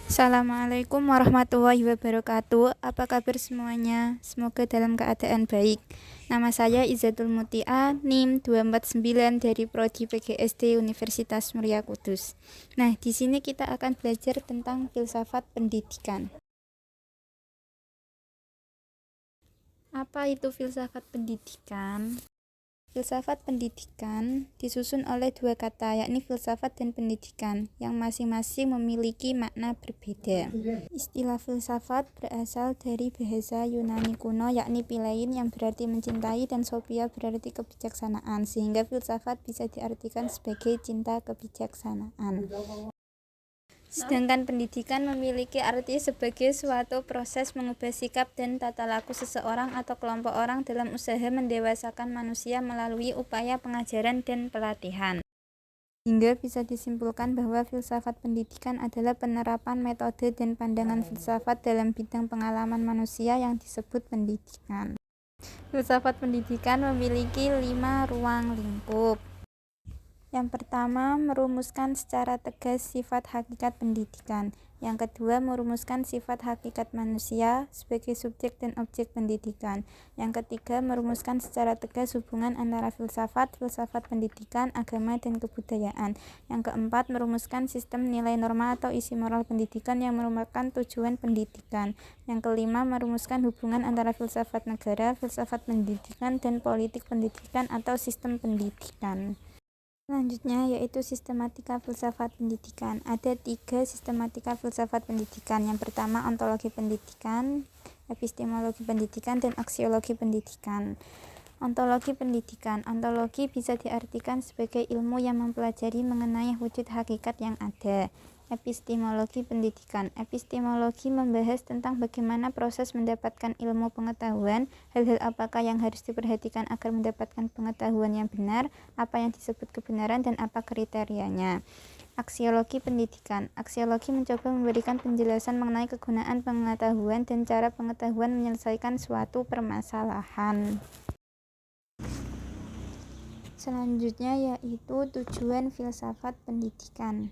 Assalamualaikum warahmatullahi wabarakatuh. Apa kabar semuanya? Semoga dalam keadaan baik. Nama saya Izzatul Mutia, NIM 249 dari Prodi PGSD Universitas Muria Kudus. Nah, di sini kita akan belajar tentang filsafat pendidikan. Apa itu filsafat pendidikan? Filsafat pendidikan disusun oleh dua kata, yakni filsafat dan pendidikan, yang masing-masing memiliki makna berbeda. Istilah filsafat berasal dari bahasa Yunani kuno, yakni philein yang berarti mencintai dan sophia berarti kebijaksanaan, sehingga filsafat bisa diartikan sebagai cinta kebijaksanaan. Sedangkan pendidikan memiliki arti sebagai suatu proses mengubah sikap dan tata laku seseorang atau kelompok orang dalam usaha mendewasakan manusia melalui upaya pengajaran dan pelatihan. Hingga bisa disimpulkan bahwa filsafat pendidikan adalah penerapan metode dan pandangan filsafat dalam bidang pengalaman manusia yang disebut pendidikan. Filsafat pendidikan memiliki 5 ruang lingkup. Yang pertama, merumuskan secara tegas sifat hakikat pendidikan. Yang kedua, merumuskan sifat hakikat manusia sebagai subjek dan objek pendidikan. Yang ketiga, merumuskan secara tegas hubungan antara filsafat pendidikan, agama, dan kebudayaan. Yang keempat, merumuskan sistem nilai norma atau isi moral pendidikan yang merupakan tujuan pendidikan. Yang kelima, merumuskan hubungan antara filsafat negara, filsafat pendidikan, dan politik pendidikan atau sistem pendidikan. Selanjutnya yaitu sistematika filsafat pendidikan. Ada 3 sistematika filsafat pendidikan. Yang pertama, ontologi pendidikan, epistemologi pendidikan, dan aksiologi pendidikan. Ontologi pendidikan. Ontologi bisa diartikan sebagai ilmu yang mempelajari mengenai wujud hakikat yang ada. Epistemologi pendidikan. Epistemologi membahas tentang bagaimana proses mendapatkan ilmu pengetahuan, hal-hal apakah yang harus diperhatikan agar mendapatkan pengetahuan yang benar, apa yang disebut kebenaran, dan apa kriterianya. Aksiologi pendidikan. Aksiologi mencoba memberikan penjelasan mengenai kegunaan pengetahuan dan cara pengetahuan menyelesaikan suatu permasalahan. Selanjutnya yaitu tujuan filsafat pendidikan.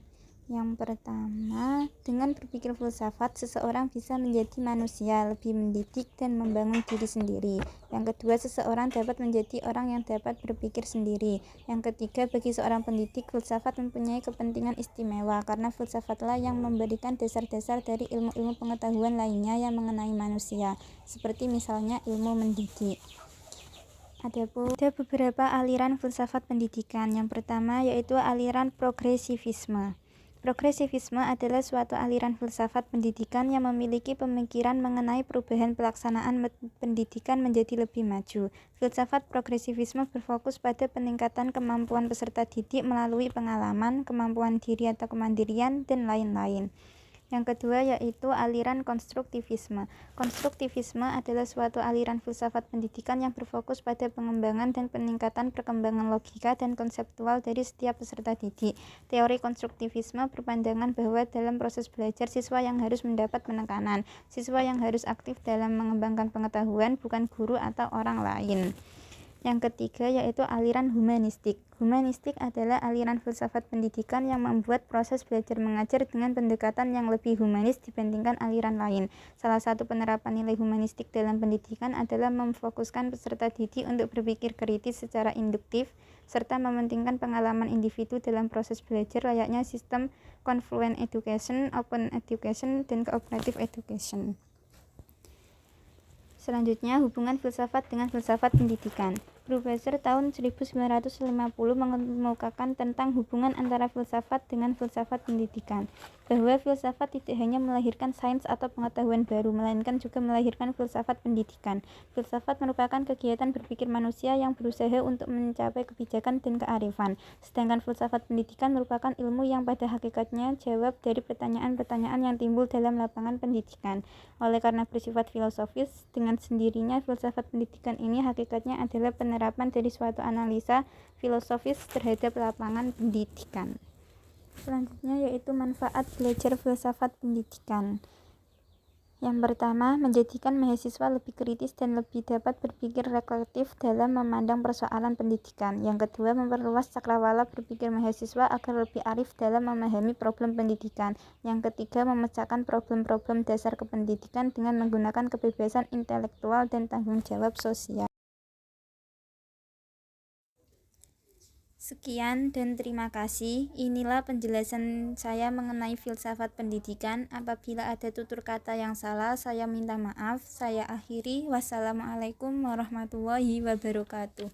Yang pertama, dengan berpikir filsafat, seseorang bisa menjadi manusia, lebih mendidik dan membangun diri sendiri. Yang kedua, seseorang dapat menjadi orang yang dapat berpikir sendiri. Yang ketiga, bagi seorang pendidik, filsafat mempunyai kepentingan istimewa, karena filsafatlah yang memberikan dasar-dasar dari ilmu-ilmu pengetahuan lainnya yang mengenai manusia, seperti misalnya ilmu mendidik. Ada beberapa aliran filsafat pendidikan. Yang pertama yaitu aliran progresivisme. Progresivisme adalah suatu aliran filsafat pendidikan yang memiliki pemikiran mengenai perubahan pelaksanaan pendidikan menjadi lebih maju. Filsafat progresivisme berfokus pada peningkatan kemampuan peserta didik melalui pengalaman, kemampuan diri atau kemandirian, dan lain-lain. Yang kedua yaitu aliran konstruktivisme. Konstruktivisme adalah suatu aliran filsafat pendidikan yang berfokus pada pengembangan dan peningkatan perkembangan logika dan konseptual dari setiap peserta didik. Teori konstruktivisme berpandangan bahwa dalam proses belajar, siswa yang harus mendapat penekanan, siswa yang harus aktif dalam mengembangkan pengetahuan, bukan guru atau orang lain. Yang ketiga yaitu aliran humanistik. Humanistik adalah aliran filsafat pendidikan yang membuat proses belajar mengajar dengan pendekatan yang lebih humanis dibandingkan aliran lain. Salah satu penerapan nilai humanistik dalam pendidikan adalah memfokuskan peserta didik untuk berpikir kritis secara induktif, serta mementingkan pengalaman individu dalam proses belajar layaknya sistem confluent education, open education, dan cooperative education. Selanjutnya, hubungan filsafat dengan filsafat pendidikan. Profesor tahun 1950 mengemukakan tentang hubungan antara filsafat dengan filsafat pendidikan, bahwa filsafat tidak hanya melahirkan sains atau pengetahuan baru, melainkan juga melahirkan filsafat pendidikan. Filsafat merupakan kegiatan berpikir manusia yang berusaha untuk mencapai kebijakan dan kearifan, sedangkan filsafat pendidikan merupakan ilmu yang pada hakikatnya jawab dari pertanyaan-pertanyaan yang timbul dalam lapangan pendidikan. Oleh karena bersifat filosofis, dengan sendirinya filsafat pendidikan ini hakikatnya adalah penerapan dari suatu analisa filosofis terhadap lapangan pendidikan. Selanjutnya yaitu manfaat belajar filsafat pendidikan. Yang pertama, menjadikan mahasiswa lebih kritis dan lebih dapat berpikir reflektif dalam memandang persoalan pendidikan. Yang kedua, memperluas cakrawala berpikir mahasiswa agar lebih arif dalam memahami problem pendidikan. Yang ketiga, memecahkan problem-problem dasar kependidikan dengan menggunakan kebebasan intelektual dan tanggung jawab sosial. Sekian dan terima kasih. Inilah penjelasan saya mengenai filsafat pendidikan. Apabila ada tutur kata yang salah, saya minta maaf. Saya akhiri. Wassalamualaikum warahmatullahi wabarakatuh.